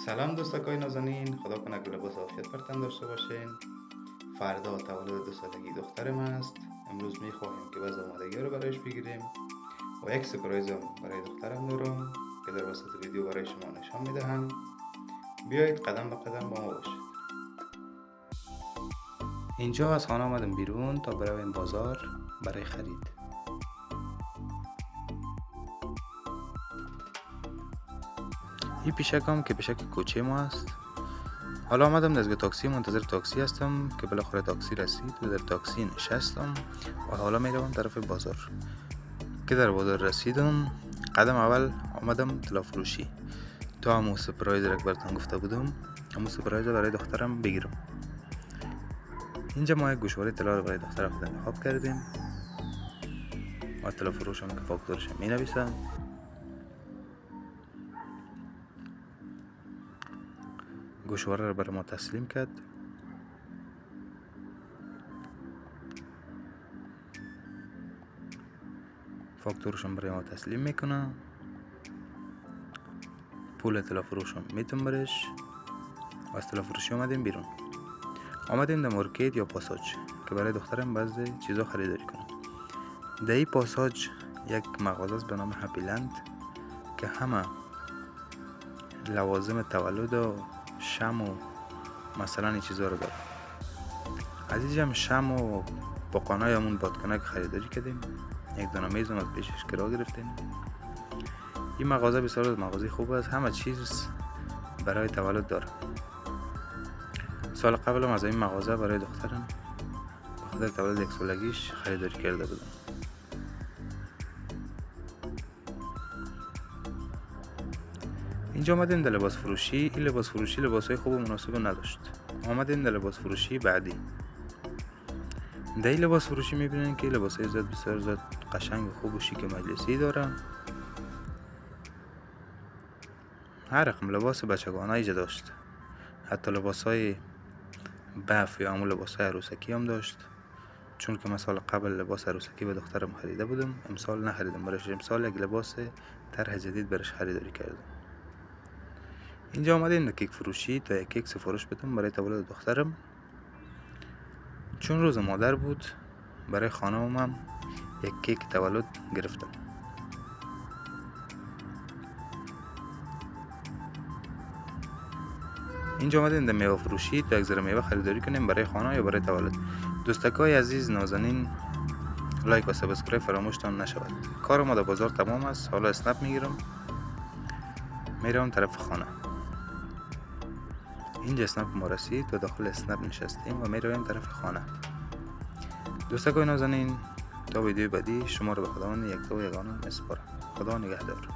سلام دوستاکای نازنین، خدا کنه که لباس عافیت بر تن داشته باشین. فردا تولد 2 سالگی دخترم است. امروز میخواهیم که وضع آمادگی رو برایش بگیریم و یک سپرایزم برای دخترم دارم که در وسط ویدیو برای شما نشان میدهم. بیایید قدم به قدم با ما باشید. اینجا از خانه آمدم بیرون تا برویم بازار برای خرید. این پیشکم که پیشک کوچه ما است. حالا آمدم نزد تاکسی، منتظر تاکسی هستم که بالاخره تاکسی رسید و در تاکسی نشستم و حالا میروم طرف بازار. که در بازار رسیدم، قدم اول آمدم طلا فروشی تا همون سپرایز را که براتون گفته بودم، همون سپرایز را برای دخترم بگیرم. اینجا ما یک گوشواره طلا رو برای دخترم انتخاب کردیم و طلا فروشم که فاکتورش می نویسم. گوشواره رو برای ما تسلیم کرد. فاکتورشم برای ما تسلیم میکنه. پول طلا فروشم میتون برش. از طلا فروشی آمدیم بیرون. آمدیم در مارکت یا پاساج که برای دخترم بعضی چیزا خریداری کنم. در این پاساج یک مغازه است به نام هپی لند که همه لوازم تولد و شم و مثلا این چیزا رو داره. از اینجا شم و باقانای همون بادکنک خریداری کردیم. یک دانه میز از پیشش کرا گرفتیم. این مغازه بسیار مغازه خوب است، همه چیز برای تولد داره. سال قبل از این مغازه برای دخترم به خاطر تولد 1 سالگیش خریداری کرده بودم. اینجا آمدیم در لباس فروشی. این لباس فروشی لباسای خوب و مناسب نداشت. آمدیم در لباس فروشی بعدی. در این لباس فروشی میبینین که لباسای زیاد بسیار زیاد قشنگ و خوب و شیک مجلسی داره. هر رقم لباس بچگانه اینجا داشت. حتی لباسای بف یا همون لباسای عروسکی هم داشت. چون که من سال قبل لباس عروسکی به دخترم خریده بودم، امسال نخریدم برش. امسال یک لباس طرح جدید برش خریداری کردم. اینجا آمدیم در کیک فروشی تا یک کیک سفارش بدم برای تولد دخترم. چون روز مادر بود برای خانمم یک کیک تولد گرفتم. اینجا آمدیم در میوه فروشی تا یک ذره میوه خریداری کنیم برای خانه یا برای تولد. دوستکای عزیز نازنین، لایک و سابسکرایب فراموشتان نشود. کار ما در بازار تمام است. حالا اسنپ میگیرم میرم طرف خانه. اینجا اسنپ ما رسید و داخل اسنپ نشستیم و میرویم طرف خانه. دوستکای نازنین، تا ویدیو بعدی شما رو به خداوند یک تا و یگانه میسپارم. خدا نگهدار.